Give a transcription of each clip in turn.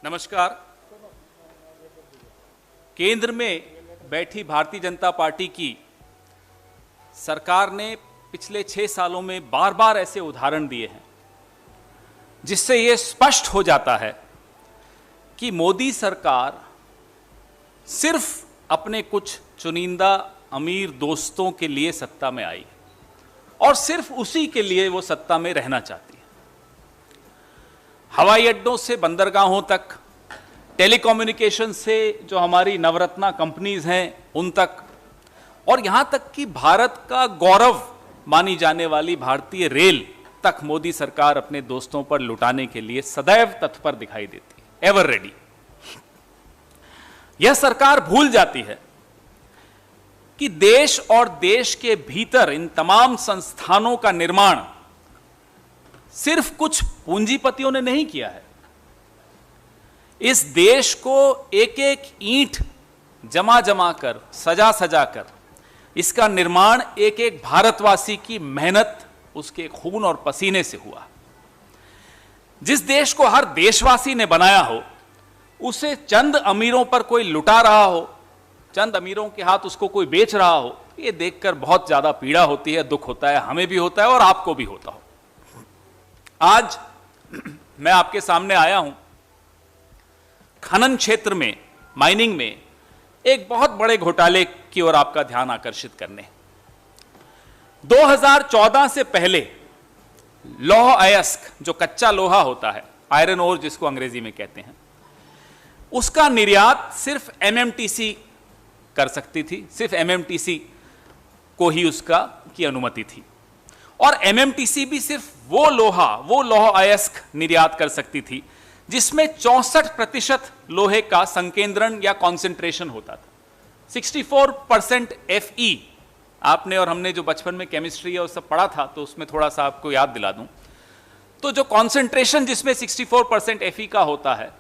नमस्कार। केंद्र में बैठी भारतीय जनता पार्टी की सरकार ने पिछले 6 सालों में बार बार ऐसे उदाहरण दिए हैं जिससे यह स्पष्ट हो जाता है कि मोदी सरकार सिर्फ अपने कुछ चुनिंदा अमीर दोस्तों के लिए सत्ता में आई और सिर्फ उसी के लिए वो सत्ता में रहना चाहती है। हवाई अड्डों से बंदरगाहों तक, टेलीकम्युनिकेशन से जो हमारी नवरत्ना कंपनीज हैं उन तक, और यहां तक कि भारत का गौरव मानी जाने वाली भारतीय रेल तक मोदी सरकार अपने दोस्तों पर लुटाने के लिए सदैव तत्पर दिखाई देती है, एवर रेडी। यह सरकार भूल जाती है कि देश और देश के भीतर इन तमाम संस्थानों का निर्माण सिर्फ कुछ पूंजीपतियों ने नहीं किया है। इस देश को एक एक ईंट जमा जमा कर, सजा सजा कर इसका निर्माण एक एक भारतवासी की मेहनत, उसके खून और पसीने से हुआ। जिस देश को हर देशवासी ने बनाया हो, उसे चंद अमीरों पर कोई लुटा रहा हो, चंद अमीरों के हाथ उसको कोई बेच रहा हो, यह देखकर बहुत ज्यादा पीड़ा होती है, दुख होता है, हमें भी होता है और आपको भी होता हो। आज मैं आपके सामने आया हूं खनन क्षेत्र में, माइनिंग में एक बहुत बड़े घोटाले की ओर आपका ध्यान आकर्षित करने। 2014 से पहले लौह अयस्क, जो कच्चा लोहा होता है, आयरन ओर जिसको अंग्रेजी में कहते हैं, उसका निर्यात सिर्फ एमएमटीसी कर सकती थी, सिर्फ एमएमटीसी को ही उसका की अनुमति थी। और एमएमटीसी भी सिर्फ वो लौह अयस्क निर्यात कर सकती थी जिसमें 64% लोहे का संकेंद्रण या कॉन्सेंट्रेशन होता था। 64% Fe, आपने और हमने जो बचपन में केमिस्ट्री और सब पढ़ा था तो उसमें थोड़ा सा आपको याद दिला दूं, तो जो कॉन्सेंट्रेशन जिसमें 64% Fe का होता है,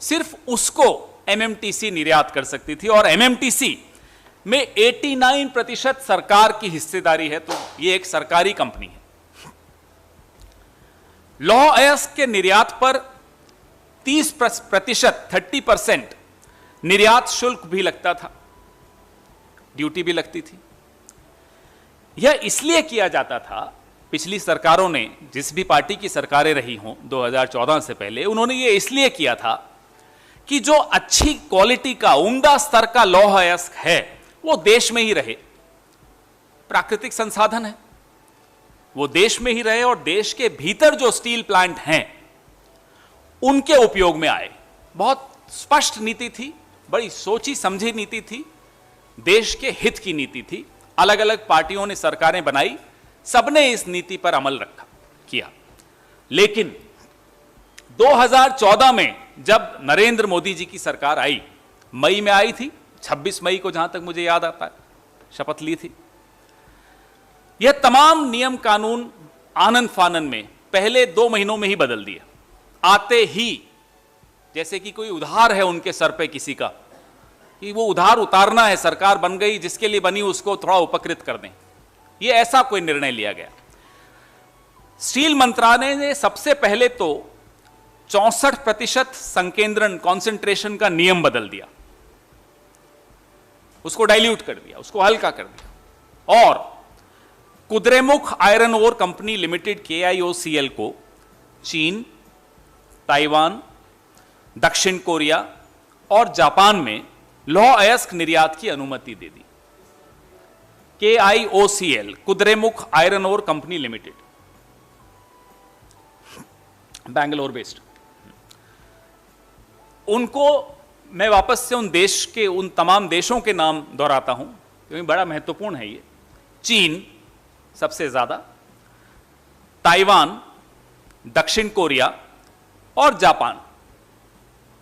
सिर्फ उसको एमएमटीसी निर्यात कर सकती थी। और एमएमटीसी में 89% सरकार की हिस्सेदारी है, तो यह एक सरकारी कंपनी है। लौह अयस्क के निर्यात पर 30% निर्यात शुल्क भी लगता था, ड्यूटी भी लगती थी। यह इसलिए किया जाता था, पिछली सरकारों ने, जिस भी पार्टी की सरकारें रही हों 2014 से पहले, उन्होंने यह इसलिए किया था कि जो अच्छी क्वालिटी का, उम्दा स्तर का लौह अयस्क है वो देश में ही रहे। प्राकृतिक संसाधन है, वो देश में ही रहे और देश के भीतर जो स्टील प्लांट हैं उनके उपयोग में आए। बहुत स्पष्ट नीति थी, बड़ी सोची समझी नीति थी, देश के हित की नीति थी। अलग अलग पार्टियों ने सरकारें बनाई, सबने इस नीति पर अमल किया। लेकिन 2014 में जब नरेंद्र मोदी जी की सरकार आई, मई में आई थी, 26 मई को जहां तक मुझे याद आता है शपथ ली थी, यह तमाम नियम कानून आनन फानन में पहले 2 महीनों में ही बदल दिए। आते ही, जैसे कि कोई उधार है उनके सर पे किसी का, कि वो उधार उतारना है, सरकार बन गई, जिसके लिए बनी उसको थोड़ा उपकृत कर दें, ये ऐसा कोई निर्णय लिया गया। स्टील मंत्रालय ने सबसे पहले तो 64% संकेंद्रण, कॉन्सेंट्रेशन का नियम बदल दिया, उसको डाइल्यूट कर दिया, उसको हल्का कर दिया। और Kudremukh iron ore company limited KIOCL को चीन, ताइवान, दक्षिण कोरिया और जापान में लौह अयस्क निर्यात की अनुमति दे दी। KIOCL, Kudremukh iron ore company limited, Bangalore based. उनको मैं वापस से उन तमाम देशों के नाम दोहराता हूं क्योंकि बड़ा महत्वपूर्ण है ये। चीन सबसे ज्यादा, ताइवान, दक्षिण कोरिया और जापान,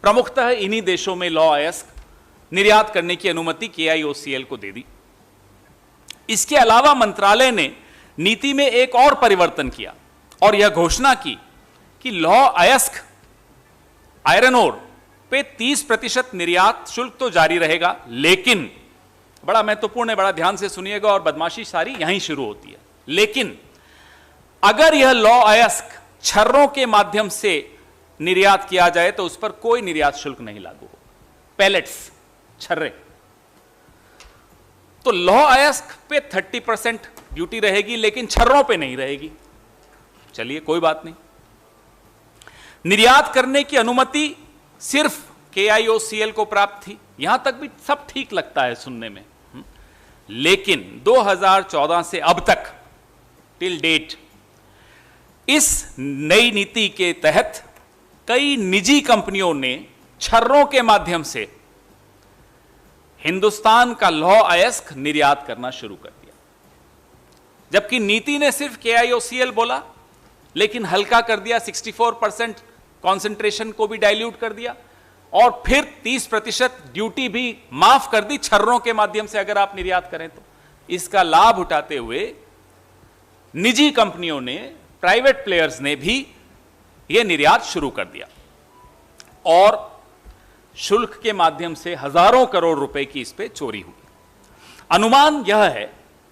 प्रमुखतः इन्हीं देशों में लौह अयस्क निर्यात करने की अनुमति KIOCL को दे दी। इसके अलावा मंत्रालय ने नीति में एक और परिवर्तन किया और यह घोषणा की कि लौह अयस्क, आयरन ओर पे 30% निर्यात शुल्क तो जारी रहेगा, लेकिन बड़ा महत्वपूर्ण है, बड़ा ध्यान से सुनिएगा और बदमाशी सारी यहीं शुरू होती है। लेकिन अगर यह लौह अयस्क छर्रों के माध्यम से निर्यात किया जाए तो उस पर कोई निर्यात शुल्क नहीं लागू हो। पैलेट्स, छर्रे, तो लौह अयस्क पे 30% ड्यूटी रहेगी, लेकिन छर्रों पे नहीं रहेगी। चलिए कोई बात नहीं। निर्यात करने की अनुमति सिर्फ KIOCL को प्राप्त थी, यहां तक भी सब ठीक लगता है सुनने में। लेकिन 2014 से अब तक टिल डेट इस नई नीति के तहत कई निजी कंपनियों ने छर्रों के माध्यम से हिंदुस्तान का लौह अयस्क निर्यात करना शुरू कर दिया। जबकि नीति ने सिर्फ KIOCL बोला, लेकिन हल्का कर दिया, 64% कॉन्सेंट्रेशन को भी डाइल्यूट कर दिया, और फिर 30% ड्यूटी भी माफ कर दी छर्रों के माध्यम से अगर आप निर्यात करें तो। इसका लाभ उठाते हुए निजी कंपनियों ने, प्राइवेट प्लेयर्स ने भी यह निर्यात शुरू कर दिया, और शुल्क के माध्यम से हजारों करोड़ रुपए की इस पे चोरी हुई। अनुमान यह है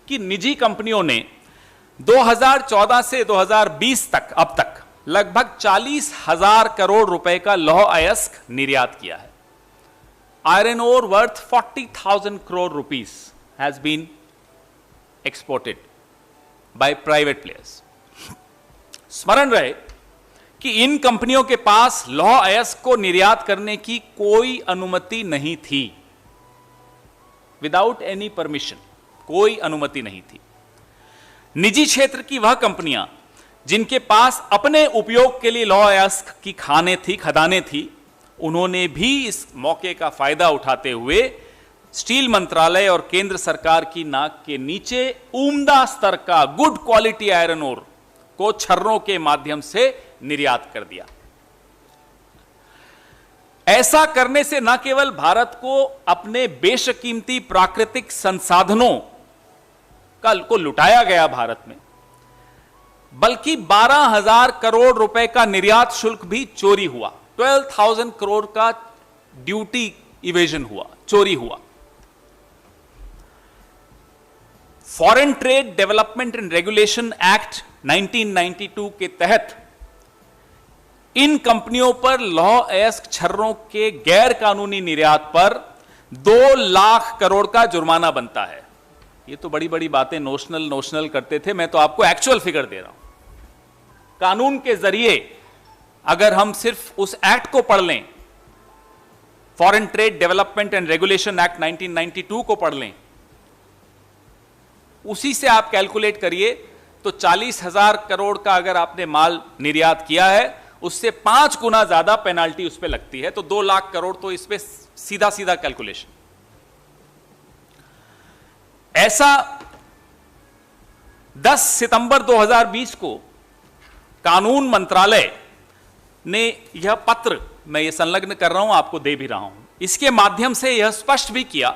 कि निजी कंपनियों ने 2014 से 2020 तक अब तक लगभग 40,000 करोड़ रुपए का लौह अयस्क निर्यात किया है। Iron ore worth 40,000 crore rupees has been exported by private players। स्मरण रहे कि इन कंपनियों के पास लौह अयस्क को निर्यात करने की कोई अनुमति नहीं थी। विदाउट एनी परमिशन, कोई अनुमति नहीं थी। निजी क्षेत्र की वह कंपनियां जिनके पास अपने उपयोग के लिए लौह अयस्क की खदानें थी, उन्होंने भी इस मौके का फायदा उठाते हुए स्टील मंत्रालय और केंद्र सरकार की नाक के नीचे उम्दा स्तर का गुड क्वालिटी आयरन ओर को छर्रों के माध्यम से निर्यात कर दिया। ऐसा करने से न केवल भारत को अपने बेशकीमती प्राकृतिक संसाधनों को लुटाया गया भारत में, बल्कि 12,000 करोड़ रुपए का निर्यात शुल्क भी चोरी हुआ। 12,000 करोड़ का ड्यूटी इवेजन हुआ, चोरी हुआ। Foreign trade development and regulation act 1992 के तहत इन कंपनियों पर लौह अयस्क छर्रों के गैर कानूनी निर्यात पर 2 लाख करोड़ का जुर्माना बनता है। ये तो बड़ी बड़ी बातें नोशनल करते थे, मैं तो आपको एक्चुअल फिगर दे रहा हूं। कानून के जरिए अगर हम सिर्फ उस एक्ट को पढ़ लें, foreign trade development and regulation act 1992 को पढ़ लें, उसी से आप कैलकुलेट करिए तो 40,000 करोड़ का अगर आपने माल निर्यात किया है, उससे 5 गुना ज्यादा पेनाल्टी उस पर लगती है। तो 2 लाख करोड़ तो इस पे सीधा सीधा कैलकुलेशन। ऐसा 10 सितंबर 2020 को कानून मंत्रालय ने यह पत्र, मैं यह संलग्न कर रहा हूं, आपको दे भी रहा हूं, इसके माध्यम से यह स्पष्ट भी किया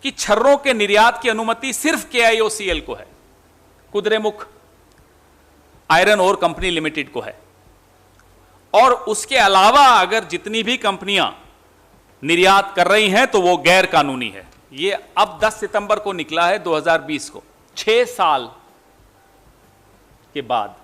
कि छर्रों के निर्यात की अनुमति सिर्फ KIOCL को है, Kudremukh iron ore company limited को है, और उसके अलावा अगर जितनी भी कंपनियां निर्यात कर रही हैं तो वो गैर कानूनी है। ये अब 10 सितंबर को निकला है 2020 को, 6 साल के बाद।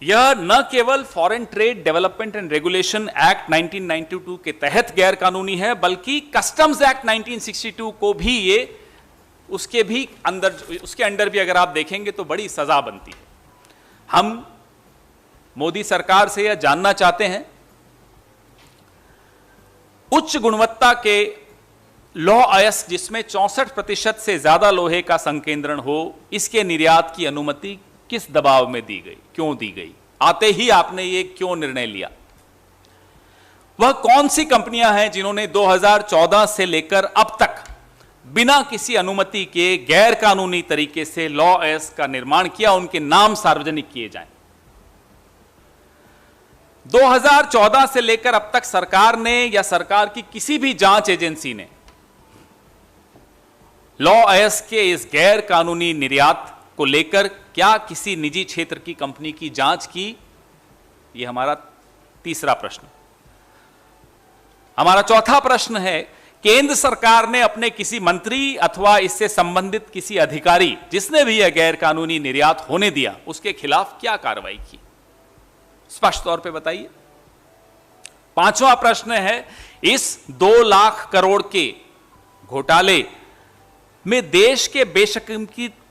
यह न केवल foreign trade development and regulation act 1992 के तहत गैर कानूनी है, बल्कि कस्टम्स एक्ट 1962 को भी ये उसके अंडर भी अगर आप देखेंगे तो बड़ी सजा बनती है। हम मोदी सरकार से यह जानना चाहते हैं, उच्च गुणवत्ता के लौह अयस्क जिसमें 64% से ज्यादा लोहे का संकेंद्रण हो, इसके निर्यात की अनुमति किस दबाव में दी गई, क्यों दी गई? आते ही आपने ये क्यों निर्णय लिया? वह कौन सी कंपनियां हैं जिन्होंने 2014 से लेकर अब तक बिना किसी अनुमति के गैर कानूनी तरीके से लौह अयस्क का निर्माण किया? उनके नाम सार्वजनिक किए जाएं। 2014 से लेकर अब तक सरकार ने या सरकार की किसी भी जांच एजेंसी ने लौह अयस्क के इस गैर कानूनी निर्यात को लेकर क्या किसी निजी क्षेत्र की कंपनी की जांच की? यह हमारा तीसरा प्रश्न। हमारा चौथा प्रश्न है, केंद्र सरकार ने अपने किसी मंत्री अथवा इससे संबंधित किसी अधिकारी जिसने भी यह गैर कानूनी निर्यात होने दिया, उसके खिलाफ क्या कार्रवाई की? स्पष्ट तौर पे बताइए। पांचवा प्रश्न है, इस 2 लाख करोड़ के घोटाले में देश के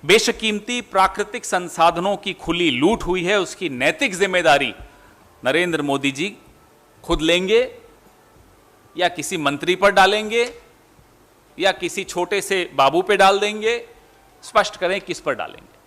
बेशकीमती प्राकृतिक संसाधनों की खुली लूट हुई है, उसकी नैतिक जिम्मेदारी नरेंद्र मोदी जी खुद लेंगे या किसी मंत्री पर डालेंगे या किसी छोटे से बाबू पे डाल देंगे? स्पष्ट करें किस पर डालेंगे।